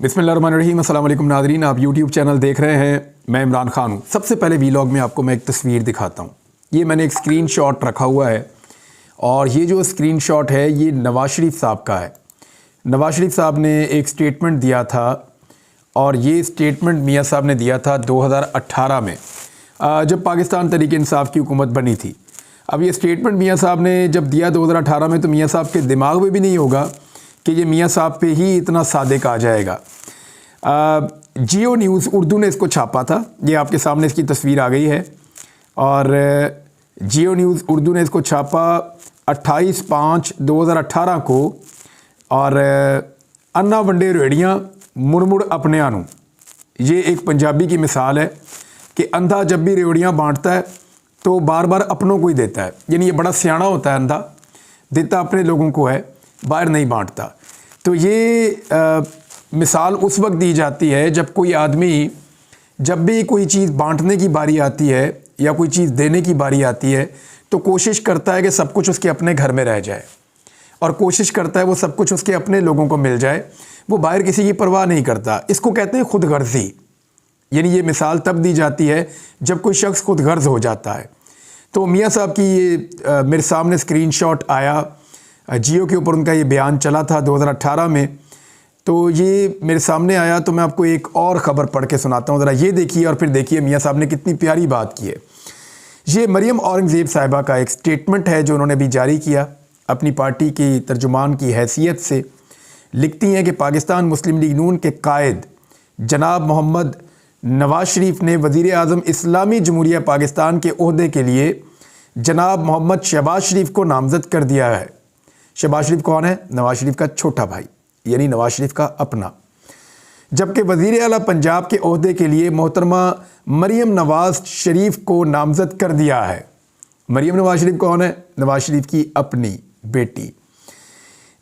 बिस्मिल्लाहिर्रहमानिर्रहीम। अस्सलाम वालेकुम नाज़रीन, आप यूट्यूब चैनल देख रहे हैं। मैं इमरान खान हूँ। सबसे पहले वीलॉग में आपको मैं एक तस्वीर दिखाता हूँ। ये मैंने एक स्क्रीनशॉट रखा हुआ है और ये जो स्क्रीनशॉट है ये नवाज़ शरीफ साहब का है। नवाज़ शरीफ साहब ने एक स्टेटमेंट दिया था और ये स्टेटमेंट मियाँ साहब ने दिया था 2018 में, जब पाकिस्तान तहरीक इंसाफ की हुकूमत बनी थी। अब ये स्टेटमेंट मियाँ साहब ने जब दिया 2018 में, तो मियाँ साहब के दिमाग में भी नहीं होगा कि ये मियाँ साहब पे ही इतना सादिक आ जाएगा। जियो न्यूज़ उर्दू ने इसको छापा था। ये आपके सामने इसकी तस्वीर आ गई है और जियो न्यूज़ उर्दू ने इसको छापा 28/5/2018 को। और अन्ना वंडे रेड़ियाँ मुड़ मुड़ अपने आनू, ये एक पंजाबी की मिसाल है कि अंधा जब भी रेवड़ियाँ बांटता है तो बार बार अपनों को ही देता है। यानी ये बड़ा सियाना होता है, अंधा देता अपने लोगों को है, बाहर नहीं बांटता। तो ये मिसाल उस वक्त दी जाती है जब कोई आदमी, जब भी कोई चीज़ बांटने की बारी आती है या कोई चीज़ देने की बारी आती है, तो कोशिश करता है कि सब कुछ उसके अपने घर में रह जाए और कोशिश करता है वो सब कुछ उसके अपने लोगों को मिल जाए। वो बाहर किसी की परवाह नहीं करता। इसको कहते हैं खुद गर्जी। यानी ये मिसाल तब दी जाती है जब कोई शख्स खुद गर्ज हो जाता है। तो मियाँ साहब की ये मेरे सामने स्क्रीनशॉट आया, जियो के ऊपर उनका ये बयान चला था 2018 में। तो ये मेरे सामने आया तो मैं आपको एक और ख़बर पढ़ के सुनाता हूँ। ज़रा ये देखिए और फिर देखिए मियाँ साहब ने कितनी प्यारी बात की है। ये मरियम औरंगज़ेब साहिबा का एक स्टेटमेंट है जो उन्होंने भी जारी किया अपनी पार्टी की तर्जुमान की हैसियत से। लिखती हैं कि पाकिस्तान मुस्लिम लीग नून के कायद जनाब मोहम्मद नवाज़ शरीफ ने वज़ीर आज़म इस्लामी जमहूरिया पाकिस्तान के ओहदे के लिए जनाब मोहम्मद शहबाज शरीफ को नामज़द कर दिया है। शहबाज शरीफ कौन है? नवाज़ शरीफ का छोटा भाई, यानी नवाज़ शरीफ का अपना। जबकि वज़ीर आला पंजाब के ओहदे के लिए मोहतरमा मरियम नवाज़ शरीफ को नामज़द कर दिया है। मरियम नवाज़ शरीफ कौन है? नवाज़ शरीफ की अपनी बेटी।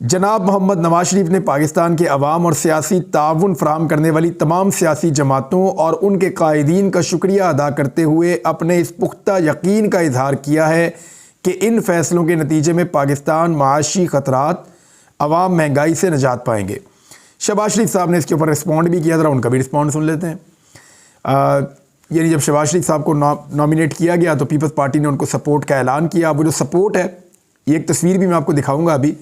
जनाब मोहम्मद नवाज़ शरीफ ने पाकिस्तान के अवाम और सियासी ताउन फराहम करने वाली तमाम सियासी जमातों और उनके कायदीन का शुक्रिया अदा करते हुए अपने इस पुख्ता यकीन का इजहार किया है कि इन फ़ैसलों के नतीजे में पाकिस्तान माशी ख़तरात, अवाम महंगाई से निजात पाएंगे। शहबाज शरीफ साहब ने इसके ऊपर रिस्पॉन्ड भी किया। ज़रा उनका भी रिस्पॉन्ड सुन लेते हैं। यानी जब शहबाज शरीफ साहब को नॉमिनेट किया गया तो पीपल्स पार्टी ने उनको सपोर्ट का ऐलान किया। वो जो सपोर्ट है, ये एक तस्वीर भी मैं आपको दिखाऊंगा अभी,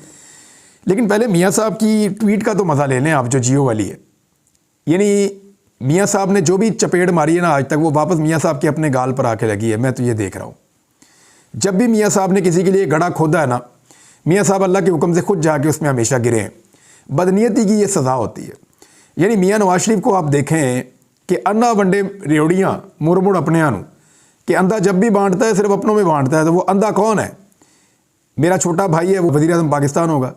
लेकिन पहले मियाँ साहब की ट्वीट का तो मज़ा ले लें आप, जो जियो वाली है। यानी मियाँ साहब ने जो भी चपेट मारी है ना आज तक, वो वापस मियाँ साहब के अपने गाल पर आके लगी है। मैं तो ये देख रहा हूँ, जब भी मियाँ साहब ने किसी के लिए गड्ढा खोदा है ना, मियाँ साहब अल्लाह के हुक्म से खुद जाके उसमें हमेशा गिरे हैं। बदनीयती की ये सज़ा होती है। यानी मियाँ नवाज़ शरीफ को आप देखें कि अन्ना वंडे रेवड़ियाँ मुड़ मुड़ अपने आनू, कि अंधा जब भी बांटता है सिर्फ अपनों में बांटता है। तो वो अंधा कौन है? मेरा छोटा भाई है, वो वज़ीर आज़म पाकिस्तान होगा।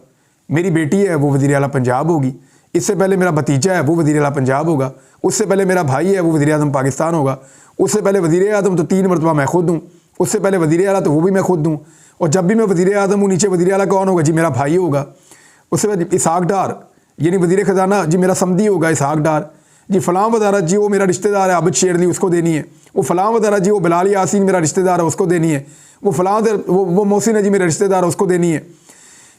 मेरी बेटी है, वो वज़ीर आला पंजाब होगी। इससे पहले मेरा भतीजा है, वो वज़ीर आला पंजाब होगा। उससे पहले मेरा भाई है, वो वज़ीर आज़म पाकिस्तान होगा। उससे पहले वज़ीर आज़म तो 3 मरतबा मैं खुद हूँ। उससे पहले वज़ीर आला तो वो भी मैं खुद हूँ। और जब भी मैं वज़ीर आज़म हूँ, नीचे वज़ीर आला कौन होगा? जी मेरा भाई होगा। उससे बाद इसहाक डार, यानी वज़ीर ख़जाना जी मेरा समधी होगा इसहाक डार। जी फ़लाँ वज़ारत जी वो मेरा रिश्तेदार है, आबिद शेरली, उसको देनी है। वो फ़लाँ वज़ारत जी वो बिलाल यासीन मेरा रिश्तेदार है, उसको देनी है। वो फ़लाँ वो मोहसिन है जी मेरा रिश्तेदार है, उसको देनी है।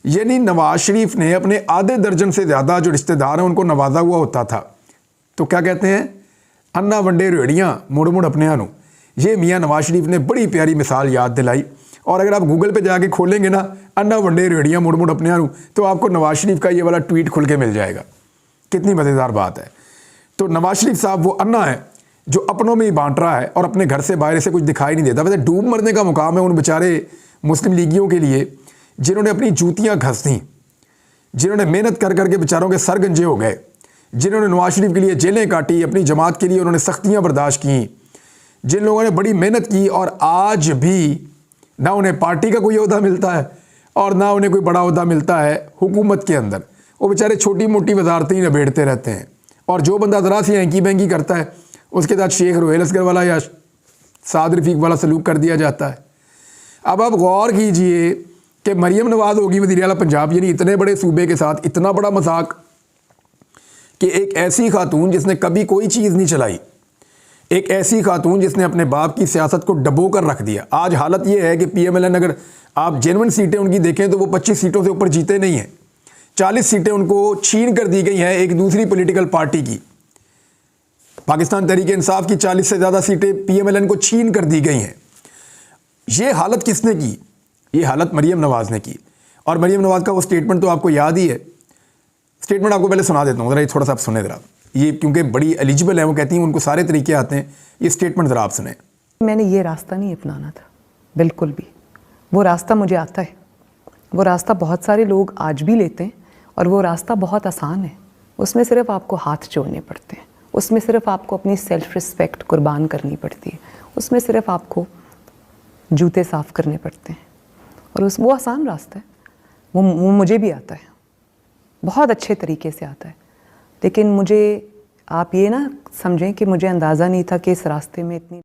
यानी नवाज़ शरीफ ने अपने आधे दर्जन से ज़्यादा जो रिश्तेदार हैं उनको नवाजा हुआ होता था। तो क्या कहते हैं? अन्ना वंडे रेड़ियाँ मुड़ मुड़ अपने आनू। ये मियाँ नवाज़ शरीफ ने बड़ी प्यारी मिसाल याद दिलाई। और अगर आप गूगल पे जाके खोलेंगे ना, अन्ना वंडे रेड़ियाँ मुड़ मुड़ अपने आनू, तो आपको नवाज़ शरीफ का ये वाला ट्वीट खुल के मिल जाएगा। कितनी मज़ेदार बात है। तो नवाज़ शरीफ साहब वो अन्ना है जो अपनों में ही बांट रहा है और अपने घर से बाहर से कुछ दिखाई नहीं देता। वैसे डूब मरने का मुकाम है उन बेचारे मुस्लिम लीगियों के लिए जिन्होंने अपनी जूतियाँ घस दी, जिन्होंने मेहनत कर करके बेचारों के सर गंजे हो गए, जिन्होंने नवाज़ शरीफ के लिए जेलें काटी, अपनी जमात के लिए उन्होंने सख्तियाँ बर्दाश्त की, जिन लोगों ने बड़ी मेहनत की और आज भी ना उन्हें पार्टी का कोई ओहदा मिलता है और ना उन्हें कोई बड़ा ओहदा मिलता है हुकूमत के अंदर। वो बेचारे छोटी मोटी वजारतें ही निबेड़ते रहते हैं। और जो बंदा ज़रा सी हैंकी बैंकी करता है उसके साथ शेख रोहेल असगर वाला या साद रफीक वाला सलूक कर दिया जाता है। अब आप गौर कीजिए कि मरियम नवाज़ होगी वज़ीर आला पंजाब, यानी इतने बड़े सूबे के साथ इतना बड़ा मजाक कि एक ऐसी खातून जिसने कभी कोई चीज़ नहीं चलाई, एक ऐसी खातून जिसने अपने बाप की सियासत को डबो कर रख दिया। आज हालत ये है कि PMLN अगर आप जेन्युइन सीटें उनकी देखें तो वो 25 सीटों से ऊपर जीते नहीं हैं। 40 सीटें उनको छीन कर दी गई हैं एक दूसरी पॉलिटिकल पार्टी की। पाकिस्तान तहरीक-ए-इंसाफ की 40 से ज़्यादा सीटें PMLN को छीन कर दी गई हैं। ये हालत किसने की? ये हालत मरीम नवाज़ ने की। और मरीम नवाज़ का वो स्टेटमेंट तो आपको याद ही है। स्टेटमेंट आपको पहले सुना देता हूँ, ज़रा ये थोड़ा सा आप सुने ज़रा। ये क्योंकि बड़ी एलिजिबल है, वो कहती हैं उनको सारे तरीके आते हैं। ये स्टेटमेंट ज़रा आप सुने। मैंने ये रास्ता नहीं अपनाना था बिल्कुल भी। वो रास्ता मुझे आता है, वो रास्ता बहुत सारे लोग आज भी लेते हैं और वो रास्ता बहुत आसान है। उसमें सिर्फ आपको हाथ जोड़ने पड़ते हैं, उसमें सिर्फ आपको अपनी सेल्फ रिस्पेक्ट कुर्बान करनी पड़ती है, उसमें सिर्फ आपको जूते साफ़ करने पड़ते हैं और वो आसान रास्ता है। वो मुझे भी आता है, बहुत अच्छे तरीके से आता है। लेकिन मुझे आप ये ना समझें कि मुझे अंदाज़ा नहीं था कि इस रास्ते में इतनी।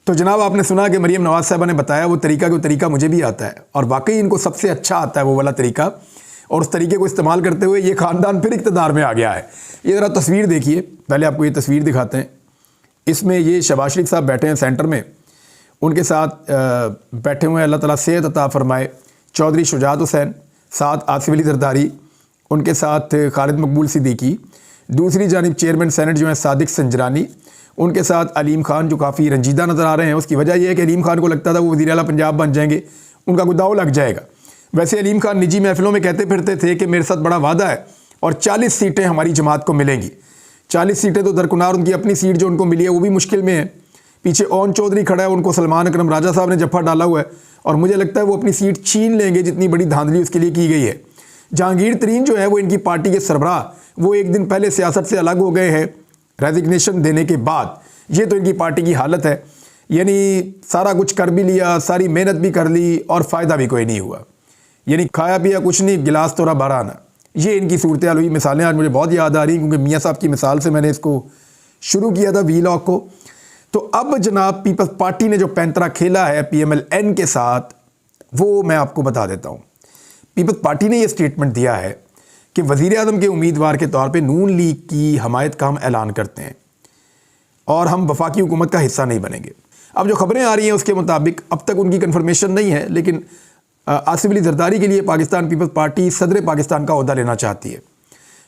तो जनाब आपने सुना कि मरीम नवाज़ साहबा ने बताया वो तरीका मुझे भी आता है और वाकई इनको सबसे अच्छा आता है वो वाला तरीका, और उस तरीके को इस्तेमाल करते हुए ये ख़ानदान फिर इक़्तिदार में आ गया है। ये ज़रा तस्वीर देखिए, पहले आपको ये तस्वीर दिखाते हैं। इसमें ये शहबाज शरीफ साहब बैठे हैं सेंटर में, उनके साथ बैठे हुए हैं, अल्लाह ताला सेहत अता फरमाए, चौधरी शुजात हुसैन, साथ आसिफ अली जरदारी, उनके साथ खालिद मकबूल सिद्दीकी, दूसरी जानिब चेयरमैन सेनेट जो हैं सादिक संजरानी, उनके साथ अलीम खान जो काफ़ी रंजीदा नज़र आ रहे हैं। उसकी वजह यह है कि अलीम खान को लगता था वो वज़ीर आला पंजाब बन जाएंगे, उनका कोई दाव लग जाएगा। वैसे अलीम खान निजी महफिलों में कहते फिरते थे कि मेरे साथ बड़ा वादा है और 40 सीटें हमारी जमात को मिलेंगी। 40 सीटें तो दरकुनार, उनकी अपनी सीट जो उनको मिली है वो भी मुश्किल में है। पीछे ओन चौधरी खड़ा है, उनको सलमान अकरम राजा साहब ने जफ्फा डाला हुआ है और मुझे लगता है वो अपनी सीट छीन लेंगे, जितनी बड़ी धांधली उसके लिए की गई है। जहांगीर तरीन जो है वो इनकी पार्टी के सरबराह, वो एक दिन पहले सियासत से अलग हो गए हैं रेजिग्नेशन देने के बाद। ये तो इनकी पार्टी की हालत है, यानी सारा कुछ कर भी लिया, सारी मेहनत भी कर ली और फ़ायदा भी कोई नहीं हुआ, यानी खाया पिया कुछ नहीं, गिलास तोड़ा बारह आना। ये इनकी सूरत हाल हुई। मिसालें आज मुझे बहुत याद आ रही क्योंकि मियाँ साहब की मिसाल से मैंने इसको शुरू किया था वीलॉग को। तो अब जनाब पीपल्स पार्टी ने जो पैंतरा खेला है PMLN के साथ, वो मैं आपको बता देता हूँ। पीपल्स पार्टी ने यह स्टेटमेंट दिया है कि वज़ीर आज़म के उम्मीदवार के तौर पे नून लीग की हमायत का हम ऐलान करते हैं और हम वफाकी हुकूमत का हिस्सा नहीं बनेंगे। अब जो खबरें आ रही हैं उसके मुताबिक अब तक उनकी कन्फर्मेशन नहीं है, लेकिन आसिफ अली जरदारी के लिए पाकिस्तान पीपल्स पार्टी सदर पाकिस्तान का ओहदा लेना चाहती है,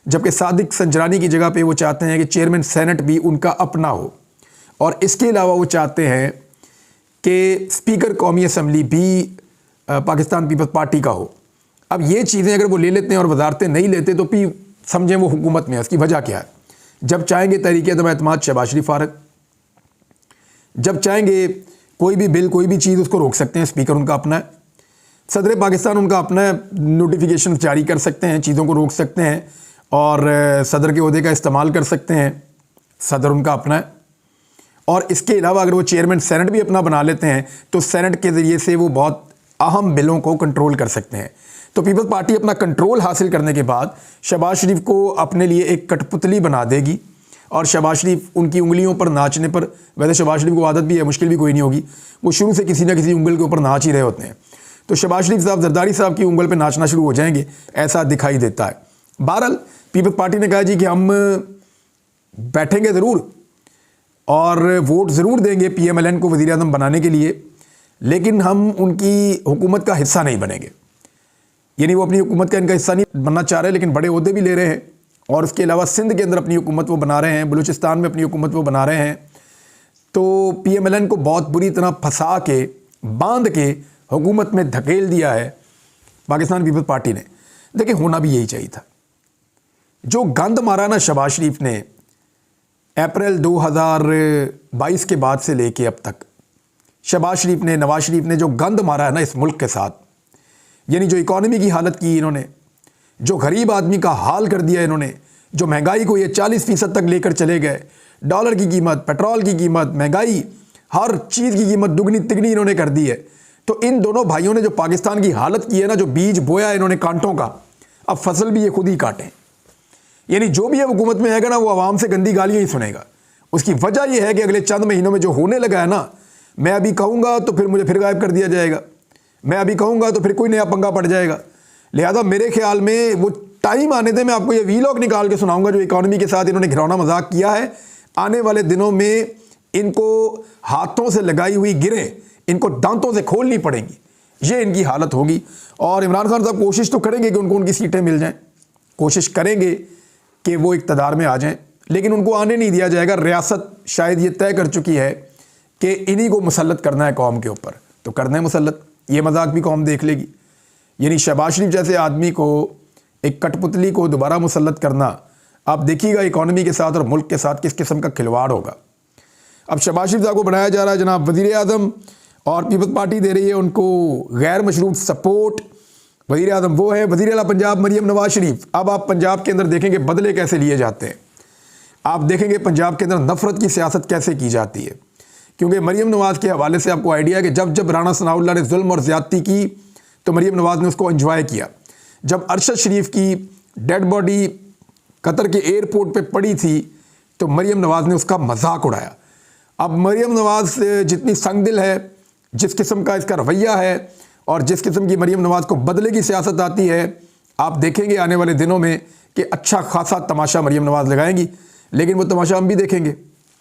जबकि सादिक संजरानी की जगह पे वो चाहते हैं कि चेयरमैन सेनेट भी उनका अपना हो, और इसके अलावा वो चाहते हैं कि स्पीकर कौमी असम्बली भी पाकिस्तान पीपल्स पार्टी का हो। अब ये चीज़ें अगर वो ले लेते हैं और वजारतें नहीं लेते तो भी समझें वो हुकूमत में है। उसकी वजह क्या है? जब चाहेंगे तहरीक एतमाद शहबाज शरीफ फारग, जब चाहेंगे कोई भी बिल कोई भी चीज़ उसको रोक सकते हैं, स्पीकर उनका अपना है, सदर पाकिस्तान उनका अपना है, नोटिफिकेशन जारी कर सकते हैं, चीज़ों को रोक सकते हैं और सदर के ओहदे का इस्तेमाल कर सकते हैं, सदर उनका अपना है। और इसके अलावा अगर वो चेयरमैन सेनेट भी अपना बना लेते हैं तो सेनेट के ज़रिए से वो बहुत अहम बिलों को कंट्रोल कर सकते हैं। तो पीपल्स पार्टी अपना कंट्रोल हासिल करने के बाद शहबाज शरीफ को अपने लिए एक कठपुतली बना देगी और शहबाज शरीफ उनकी उंगलियों पर नाचने पर, वैसे शहबाज शरीफ को आदत भी है, मुश्किल भी कोई नहीं होगी, वो शुरू से किसी न किसी उंगल के ऊपर नाच ही रहे होते हैं। तो शहबाज शरीफ साहब जरदारी साहब की उंगल पर नाचना शुरू हो जाएंगे, ऐसा दिखाई देता है। बहरहाल पीपल्स पार्टी ने कहा जी कि हम बैठेंगे ज़रूर और वोट ज़रूर देंगे PMLN को वज़ीर आज़म बनाने के लिए, लेकिन हम उनकी हुकूमत का हिस्सा नहीं बनेंगे। यानी वो अपनी हुकूमत का इनका हिस्सा नहीं बनना चाह रहे, लेकिन बड़े ओहदे भी ले रहे हैं और उसके अलावा सिंध के अंदर अपनी हुकूमत वो बना रहे हैं, बलूचिस्तान में अपनी हुकूमत वो बना रहे हैं। तो PMLN को बहुत बुरी तरह फंसा के, बांध के हुकूमत में धकेल दिया है पाकिस्तान पीपल्स पार्टी ने। देखिए होना भी यही चाहिए था। जो गंद मारा ना शहबाज शरीफ ने अप्रैल 2022 के बाद से लेके अब तक, शहबाज शरीफ ने, नवाज शरीफ ने जो गंद मारा है ना इस मुल्क के साथ, यानी जो इकॉनमी की हालत की इन्होंने, जो गरीब आदमी का हाल कर दिया इन्होंने, जो महंगाई को ये 40% तक लेकर चले गए, डॉलर की कीमत, पेट्रोल की कीमत, महंगाई, हर चीज़ की कीमत दुगनी तिगनी इन्होंने कर दी है। तो इन दोनों भाइयों ने जो पाकिस्तान की हालत की है ना, जो बीज बोया इन्होंने कांटों का, अब फसल भी ये खुद ही काटें। यानी जो भी है हुकूमत में आएगा ना वो आवाम से गंदी गालियाँ ही सुनेगा। उसकी वजह यह है कि अगले चंद महीनों में जो होने लगा है ना, मैं अभी कहूँगा तो फिर मुझे फिर गायब कर दिया जाएगा, मैं अभी कहूँगा तो फिर कोई नया पंगा पड़ जाएगा। लिहाजा मेरे ख्याल में वो टाइम आने दे, मैं आपको ये वीलॉग निकाल के सुनाऊंगा जो इकॉनमी के साथ इन्होंने घिरौना मजाक किया है। आने वाले दिनों में इनको हाथों से लगाई हुई गिरें इनको दांतों से खोलनी पड़ेंगी, ये इनकी हालत होगी। और इमरान खान साहब कोशिश तो करेंगे कि उनको उनकी सीटें मिल जाएं, कोशिश करेंगे कि वो इक़्तिदार में आ जाएं, लेकिन उनको आने नहीं दिया जाएगा। रियासत शायद ये तय कर चुकी है कि इन्हीं को मुसल्लत करना है कौम के ऊपर, तो करना है मुसल्लत। ये मजाक भी कौम देख लेगी। यानी शहबाज शरीफ जैसे आदमी को, एक कठपुतली को दोबारा मुसल्लत करना, आप देखिएगा इकॉनमी के साथ और मुल्क के साथ किस किस्म का खिलवाड़ होगा। अब शहबाज शरीफ साहब को बनाया जा रहा है जनाब वज़ीर आज़म, और पीपल्स पार्टी दे रही है उनको गैर मशरूत सपोर्ट। वज़ीर आज़म वो है, वज़ीर आला पंजाब मरियम नवाज शरीफ। अब आप पंजाब के अंदर देखेंगे बदले कैसे लिए जाते हैं, आप देखेंगे पंजाब के अंदर नफ़रत की सियासत कैसे की जाती है। क्योंकि मरियम नवाज़ के हवाले से आपको आइडिया है कि जब जब राणा सनाउल्लाह ने जुल्म और ज़्यादती की तो मरियम नवाज़ ने उसको एंजॉय किया। जब अरशद शरीफ की डेड बॉडी कतर के एयरपोर्ट पे पड़ी थी तो मरियम नवाज़ ने उसका मजाक उड़ाया। अब मरियम नवाज़ जितनी संगदिल है, जिस किस्म का इसका रवैया है और जिस किस्म की मरियम नवाज़ को बदले की सियासत आती है, आप देखेंगे आने वाले दिनों में कि अच्छा खासा तमाशा मरियम नवाज़ लगाएंगी। लेकिन वो तमाशा हम भी देखेंगे,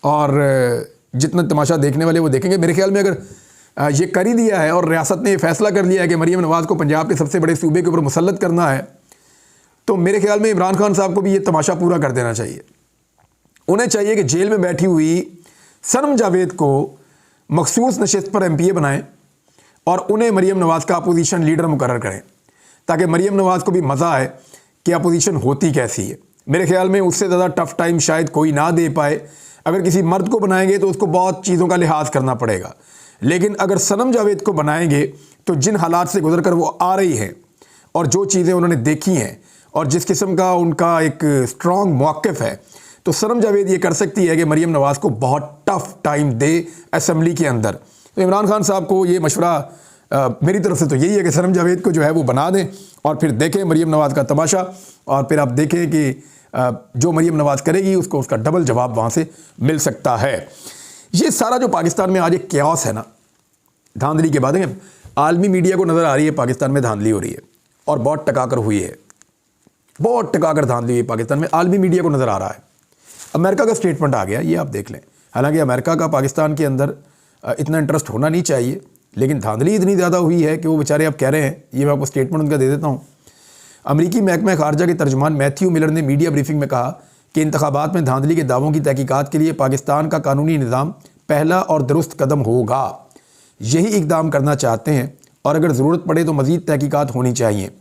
और जितना तमाशा देखने वाले वो देखेंगे। मेरे ख्याल में अगर ये कर ही दिया है और रियासत ने ये फैसला कर लिया है कि मरियम नवाज़ को पंजाब के सबसे बड़े सूबे के ऊपर मुसल्लत करना है, तो मेरे ख्याल में इमरान खान साहब को भी ये तमाशा पूरा कर देना चाहिए। उन्हें चाहिए कि जेल में बैठी हुई सनम जावेद को मखसूस नशिस्त पर MPA बनाएं और उन्हें मरियम नवाज़ का अपोजिशन लीडर मुकर्रर करें, ताकि मरियम नवाज़ को भी मज़ा आए कि अपोजिशन होती कैसी है। मेरे ख्याल में उससे ज़्यादा टफ टाइम शायद कोई ना दे पाए। अगर किसी मर्द को बनाएंगे तो उसको बहुत चीज़ों का लिहाज करना पड़ेगा, लेकिन अगर सनम जावेद को बनाएंगे तो जिन हालात से गुजर कर वो आ रही हैं और जो चीज़ें उन्होंने देखी हैं और जिस किस्म का उनका एक स्ट्रॉन्ग मौक़िफ़ है, तो सनम जावेद ये कर सकती है कि मरियम नवाज़ को बहुत टफ टाइम दे असेंबली के अंदर। तो इमरान खान साहब को ये मशवरा मेरी तरफ से तो यही है कि सनम जावेद को जो है वो बना दें और फिर देखें मरियम नवाज़ का तमाशा, और फिर आप देखें कि जो मरियम नवाज़ करेगी उसको उसका डबल जवाब वहाँ से मिल सकता है। ये सारा जो पाकिस्तान में आज एक क्यास है ना, धांधली के बाद आलमी मीडिया को नज़र आ रही है पाकिस्तान में धांधली हो रही है, और बहुत टकाकर हुई है, बहुत टकाकर धांधली हुई पाकिस्तान में, आलमी मीडिया को नज़र आ रहा है। अमेरिका का स्टेटमेंट आ गया, ये आप देख लें। हालांकि अमेरिका का पाकिस्तान के अंदर इतना इंटरेस्ट होना नहीं चाहिए, लेकिन धांधली इतनी ज़्यादा हुई है कि वो बेचारे अब कह रहे हैं, ये मैं आपको स्टेटमेंट उनका दे देता हूँ। अमरीकी महकमा खारजा के तर्जुमान मैथ्यू मिलर ने मीडिया ब्रीफिंग में कहा कि इंतखाबात में धांधली के दावों की तहकीकात के लिए पाकिस्तान का कानूनी निज़ाम पहला और दुरुस्त कदम होगा। यही इक़दाम करना चाहते हैं और अगर ज़रूरत पड़े तो मज़ीद तहकीकात होनी चाहिए।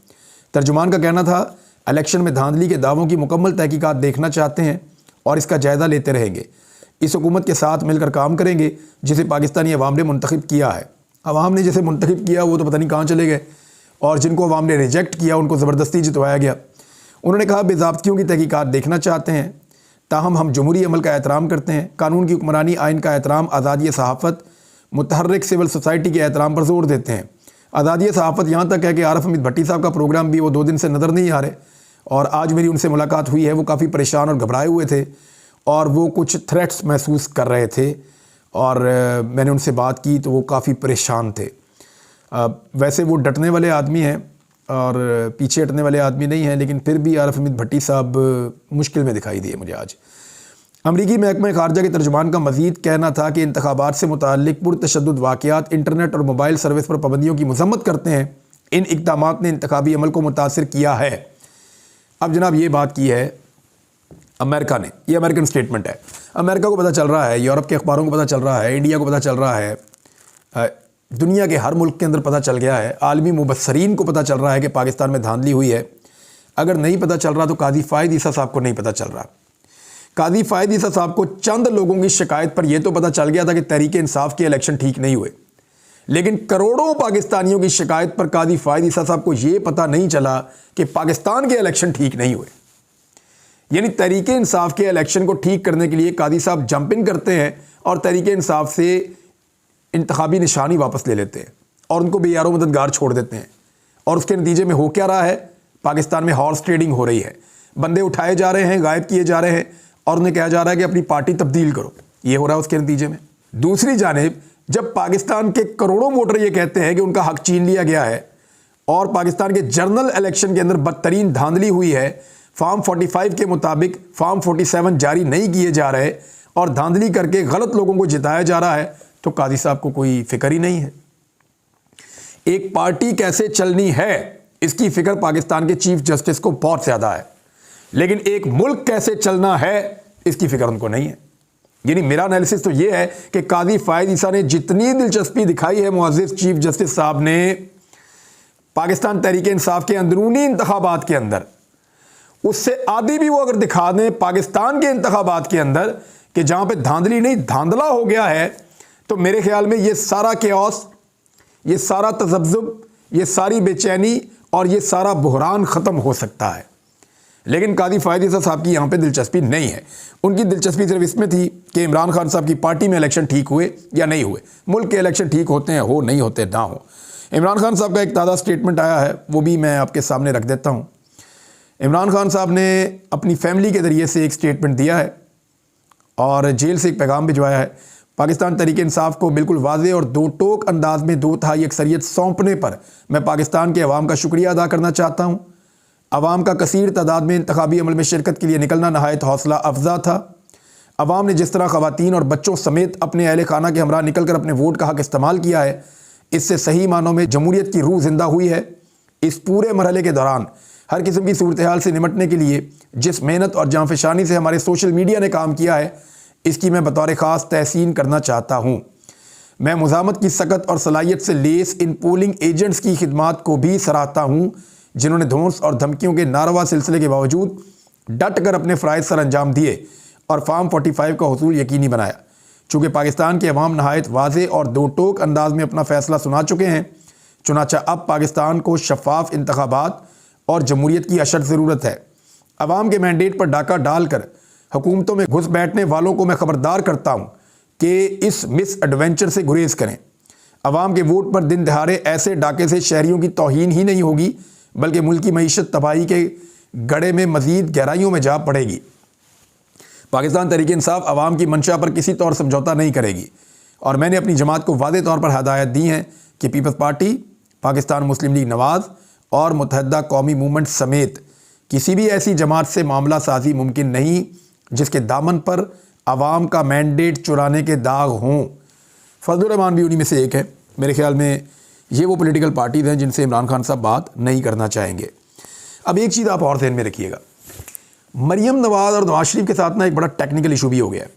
तर्जुमान का कहना था, इलेक्शन में धांधली के दावों की मुकम्मल तहकीकात देखना चाहते हैं और इसका जायज़ा लेते रहेंगे। इस हुकूमत के साथ मिलकर काम करेंगे जिसे पाकिस्तानी अवाम ने मुंतखब किया है। अवाम ने जिसे मुंतखब किया वो तो पता नहीं कहाँ चले गए, और जिनको अवाम ने रिजेक्ट किया उनको ज़बरदस्ती जितवाया गया। उन्होंने कहा, बेज़ाब्तियों की तहकीकात देखना चाहते हैं, ताहम हम जमहूरी अमल का एहतराम करते हैं, कानून की हुक्मरानी, आइन का एहतराम, आज़ादी सहाफ़त, मुतहर्रिक सिविल सोसाइटी के एहतराम पर जोर देते हैं। आज़ादी सहाफ़त यहाँ तक है कि आरिफ हमीद भट्टी साहब का प्रोग्राम भी वो 2 दिन से नज़र नहीं आ रहे, और आज मेरी उनसे मुलाकात हुई है, वो काफ़ी परेशान और घबराए हुए थे और वो कुछ थ्रेट्स महसूस कर रहे थे, और मैंने उनसे बात की तो वो काफ़ी परेशान थे। वैसे वो डटने वाले आदमी हैं और पीछे हटने वाले आदमी नहीं हैं, लेकिन फिर भी आरिफ हमीद भट्टी साहब मुश्किल में दिखाई दिए मुझे आज। अमरीकी महकमा खारजा के तर्जुमान का मज़ीद कहना था कि इंतखाबात से मुताल्लिक़ पुरतशद्दुद वाक़यात, इंटरनेट और मोबाइल सर्विस पर पाबंदियों की मज़म्मत करते हैं। इन इक़दामात ने इंतखाबी अमल को मुतासिर किया है। अब जनाब ये बात की है अमेरिका ने, ये अमेरिकन स्टेटमेंट है। अमेरिका को पता चल रहा है, यूरोप के अखबारों को पता चल रहा है, इंडिया को पता चल रहा है, दुनिया के हर मुल्क के अंदर पता चल गया है, आलमी मुबस्सरीन को पता चल रहा है कि पाकिस्तान में धांधली हुई है। अगर नहीं पता चल रहा तो काजी फ़ायद ईसा साहब को नहीं पता चल रहा। काजी फ़ायद ईसा साहब को चंद लोगों की शिकायत पर यह तो पता चल गया था कि तहरीक इंसाफ के इलेक्शन ठीक नहीं हुए, लेकिन करोड़ों पाकिस्तानियों की शिकायत पर काजी फ़ायद ईसा साहब को यह पता नहीं चला कि पाकिस्तान के इलेक्शन ठीक नहीं हुए। यानी तहरीक इंसाफ के इलेक्शन को ठीक करने के लिए काजी साहब जंपिंग करते हैं और तहरीक इंसाफ से इंतखाबी निशानी वापस ले लेते हैं और उनको बेयारो मददगार छोड़ देते हैं। और उसके नतीजे में हो क्या रहा है, पाकिस्तान में हॉर्स ट्रेडिंग हो रही है, बंदे उठाए जा रहे हैं, गायब किए जा रहे हैं और उन्हें कहा जा रहा है कि अपनी पार्टी तब्दील करो। ये हो रहा है उसके नतीजे में। दूसरी जानिब जब पाकिस्तान के करोड़ों वोटर ये कहते हैं कि उनका हक छीन लिया गया है और पाकिस्तान के जनरल इलेक्शन के अंदर बदतरीन धांधली हुई है, फॉर्म 45 के मुताबिक फॉर्म 47 जारी नहीं किए जा रहे और धांधली करके गलत लोगों को जिताया जा रहा है, तो काजी साहब को कोई फिक्र ही नहीं है। एक पार्टी कैसे चलनी है इसकी फिक्र पाकिस्तान के चीफ जस्टिस को बहुत ज़्यादा है। लेकिन एक मुल्क कैसे चलना है इसकी फिक्र उनको नहीं है। यानी मेरा एनालिसिस तो ये है कि काजी फायद ईसा ने जितनी दिलचस्पी दिखाई है मुअज़्ज़िज़ चीफ जस्टिस साहब ने पाकिस्तान तहरीक इंसाफ के अंदरूनी इंतखाबात के अंदर, उससे आधी भी वो अगर दिखा दें पाकिस्तान के इंतखाबात के अंदर कि जहाँ पे धांधली नहीं धांधला हो गया है, तो मेरे ख्याल में ये सारा केओस, ये सारा तज़ब्ज़ुब, ये सारी बेचैनी और ये सारा बुहरान ख़त्म हो सकता है। लेकिन काजी फायद ईसा साहब की यहाँ पे दिलचस्पी नहीं है। उनकी दिलचस्पी सिर्फ इसमें थी कि इमरान खान साहब की पार्टी में इलेक्शन ठीक हुए या नहीं हुए। मुल्क के इलेक्शन ठीक होते हैं, हो नहीं होते ना हो। इमरान खान साहब का एक ताज़ा स्टेटमेंट आया है, वो भी मैं आपके सामने रख देता हूँ। इमरान खान साहब ने अपनी फैमिली के ज़रिए से एक स्टेटमेंट दिया है और जेल से एक पैगाम भिजवाया है। पाकिस्तान तहरीक इंसाफ को बिल्कुल वाज़ेह और दो टोक अंदाज में 2/3 अक्सरियत सौंपने पर मैं पाकिस्तान के अवाम का शुक्रिया अदा करना चाहता हूँ। अवाम का कसीर तादाद में इंतखाबी अमल में शिरकत के लिए निकलना नहायत हौसला अफजा था। अवाम ने जिस तरह ख़वातीन और बच्चों समेत अपने अहले खाना के हमरा निकल कर अपने वोट का हक इस्तेमाल किया है, इससे सही मानों में जमहूरियत की रूह जिंदा हुई है। इस पूरे मरहले के दौरान हर किस्म की सूरत हाल से निमटने के लिए जिस मेहनत और जांफशानी से हमारे सोशल मीडिया ने काम किया है, इसकी मैं बतौर ख़ास तहसीन करना चाहता हूँ। मैं मुज़ामत की सकत और सलाहियत से लेस इन पोलिंग एजेंट्स की खिदमात को भी सराहता हूँ, जिन्होंने धौंस और धमकियों के नारवा सिलसिले के बावजूद डट कर अपने फ़राइज़ सर अंजाम दिए और फार्म 45 का हुसूल यकीनी बनाया। चूँकि पाकिस्तान के अवाम नहायत वाज़ेह और दो टोक अंदाज में अपना फ़ैसला सुना चुके हैं, चुनाचा अब पाकिस्तान को शफाफ इंतखाबात और जमहूरियत की अशद ज़रूरत है। अवाम के मैंडेट पर डाका डालकर हुकूमतों में घुस बैठने वालों को मैं ख़बरदार करता हूँ कि इस मिस एडवेंचर से गुरेज करें। अवाम के वोट पर दिन दहाड़े ऐसे डाके से शहरियों की तौहीन ही नहीं होगी, बल्कि मुल्क की मईशत तबाही के गड़े में मज़ीद गहराइयों में जा पड़ेगी। पाकिस्तान तहरीक इंसाफ अवाम की मंशा पर किसी तौर समझौता नहीं करेगी और मैंने अपनी जमात को वाज़ेह तौर पर हदायत दी हैं कि पीपल्स पार्टी, पाकिस्तान मुस्लिम लीग नवाज़ और मुत्तहदा कौमी मूवमेंट समेत किसी भी ऐसी जमात से मामला साजी मुमकिन नहीं जिसके दामन पर अवाम का मैंडेट चुराने के दाग हों। फजलुर रहमान भी उन्हीं में से एक है। मेरे ख्याल में ये वो पॉलिटिकल पार्टीज़ हैं जिनसे इमरान खान साहब बात नहीं करना चाहेंगे। अब एक चीज़ आप और ध्यान में रखिएगा, मरीम नवाज़ और नवाज शरीफ के साथ ना एक बड़ा टेक्निकल इशू भी हो गया है।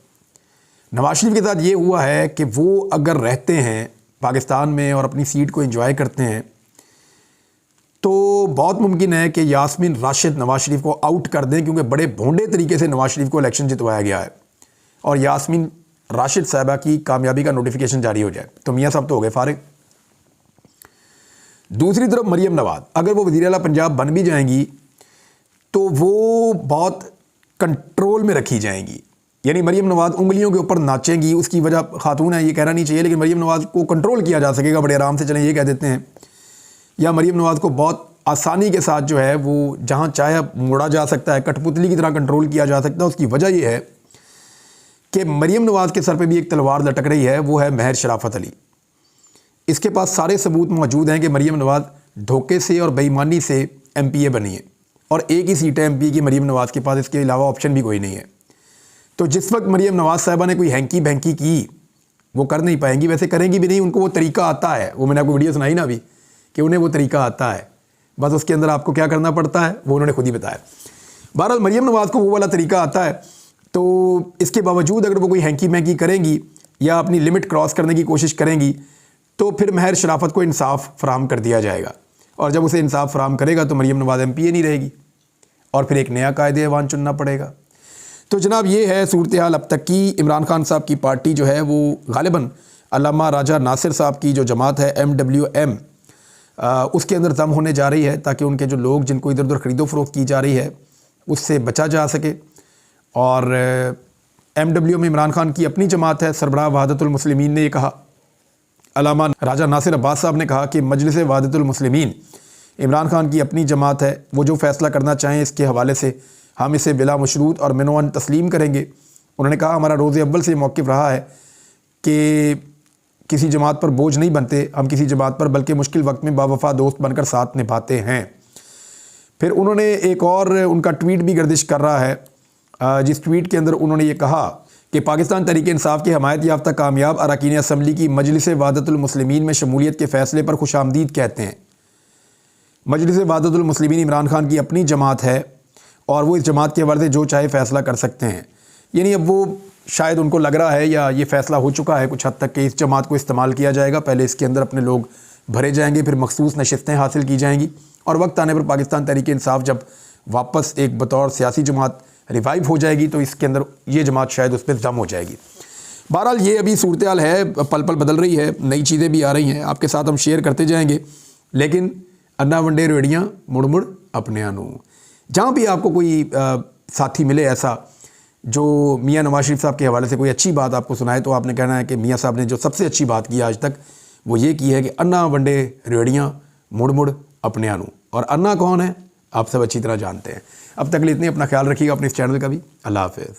नवाज शरीफ के साथ ये हुआ है कि वो अगर रहते हैं पाकिस्तान में और अपनी सीट को एंजॉय करते हैं, तो बहुत मुमकिन है कि यास्मीन राशिद नवाज शरीफ को आउट कर दें, क्योंकि बड़े भोंडे तरीके से नवाज शरीफ को इलेक्शन जितवाया गया है और यास्मीन राशिद साहबा की कामयाबी का नोटिफिकेशन जारी हो जाए तो मियाँ साहब तो हो गए फारिग। दूसरी तरफ मरीम नवाज़ अगर वो वज़ीर आला पंजाब बन भी जाएंगी तो वो बहुत कंट्रोल में रखी जाएंगी। यानी मरीम नवाज़ उंगलियों के ऊपर नाचेंगी। उसकी वजह खातून है ये कहना नहीं चाहिए, लेकिन मरीम नवाज़ को कंट्रोल किया जा सकेगा बड़े आराम से, चलें ये कह देते हैं। या मरीम नवाज़ को बहुत आसानी के साथ जो है वो जहाँ चाहे मोड़ा जा सकता है, कठपुतली की तरह कंट्रोल किया जा सकता है। उसकी वजह यह है कि मरीम नवाज़ के सर पे भी एक तलवार लटक रही है, वो है महर शराफत अली। इसके पास सारे सबूत मौजूद हैं कि मरीम नवाज़ धोखे से और बेईमानी से MPA बनी है और एक ही सीट है MPA की मरीम नवाज़ के पास, इसके अलावा ऑप्शन भी कोई नहीं है। तो जिस वक्त मरीम नवाज़ साहिबा ने कोई हैंकी भैंकी की वो कर नहीं पाएंगी, वैसे करेंगी भी नहीं। उनको वो तरीका आता है, वो मैंने आपको वीडियो सुनाई ना अभी कि उन्हें वो तरीका आता है, बस उसके अंदर आपको क्या करना पड़ता है वो उन्होंने खुद ही बताया। बहरहाल मरीम नवाज़ को वो वाला तरीका आता है, तो इसके बावजूद अगर वो कोई हैंकी मैंकी करेंगी या अपनी लिमिट क्रॉस करने की कोशिश करेंगी तो फिर महर शराफत को इंसाफ फराहम कर दिया जाएगा और जब उसे इंसाफ फराहम करेगा तो मरीम नवाज़ MPA नहीं रहेगी और फिर एक नया कायदे ऐवान चुनना पड़ेगा। तो जनाब ये है सूरत हाल अब तक की। इमरान खान साहब की पार्टी जो है वो गालिबन अल्लामा राजा नासिर साहब की जो जमात है MWM उसके अंदर दम होने जा रही है, ताकि उनके जो लोग जिनको इधर उधर ख़रीदो फरोख्त की जा रही है उससे बचा जा सके। और MWM इमरान खान की अपनी जमात है। सरबराह वहादतुल मुस्लिमीन ने ये कहा, अल्लामा राजा नासिर अब्बास साहब ने कहा कि मजलिस वहादतुल मुस्लिमीन इमरान खान की अपनी जमात है, वो जो फ़ैसला करना चाहें इसके हवाले से हम इसे बिला मशरूत और मिनोअन तस्लीम करेंगे। उन्होंने कहा हमारा रोज़ अव्वल से मौक़िफ़ रहा है कि किसी जमात पर बोझ नहीं बनते हम, किसी जमात पर बल्कि मुश्किल वक्त में बावफा दोस्त बनकर साथ निभाते हैं। फिर उन्होंने एक और उनका ट्वीट भी गर्दिश कर रहा है, जिस ट्वीट के अंदर उन्होंने ये कहा कि पाकिस्तान तहरीक इंसाफ के हमायत याफ्ता कामयाब अरकान असम्बली की मजलिस वहादतुल मुस्लिमीन में शमूलियत के फ़ैसले पर खुशामदीद कहते हैं। मजलिस वहादतुल मुस्लिमीन इमरान खान की अपनी जमात है और वो इस जमात के हवाले से जो चाहे फ़ैसला कर सकते हैं। यानी अब वो शायद उनको लग रहा है या ये फ़ैसला हो चुका है कुछ हद तक कि इस जमात को इस्तेमाल किया जाएगा, पहले इसके अंदर अपने लोग भरे जाएंगे, फिर मखसूस नशिस्तें हासिल की जाएंगी और वक्त आने पर पाकिस्तान तहरीक इंसाफ जब वापस एक बतौर सियासी जमात रिवाइव हो जाएगी तो इसके अंदर ये जमात शायद उस पर दम हो जाएगी। बहरहाल ये अभी सूरत हाल है, पल पल बदल रही है, नई चीज़ें भी आ रही हैं, आपके साथ हम शेयर करते जाएंगे। लेकिन अन्ना वंडे रेड़ियाँ मुड़ मुड़ अपने आनू। जहाँ भी आपको कोई साथी मिले ऐसा जो मियाँ नवाज शरीफ साहब के हवाले से कोई अच्छी बात आपको सुनाए, तो आपने कहना है कि मियाँ साहब ने जो सबसे अच्छी बात की आज तक वो ये की है कि अन्ना वंडे रेड़ियाँ मुड़ मुड़ अपने आनू। और अन्ना कौन है आप सब अच्छी तरह जानते हैं। अब तक के लिए इतनी, अपना ख्याल रखिएगा अपने इस चैनल का भी। अल्लाह हाफ़िज़।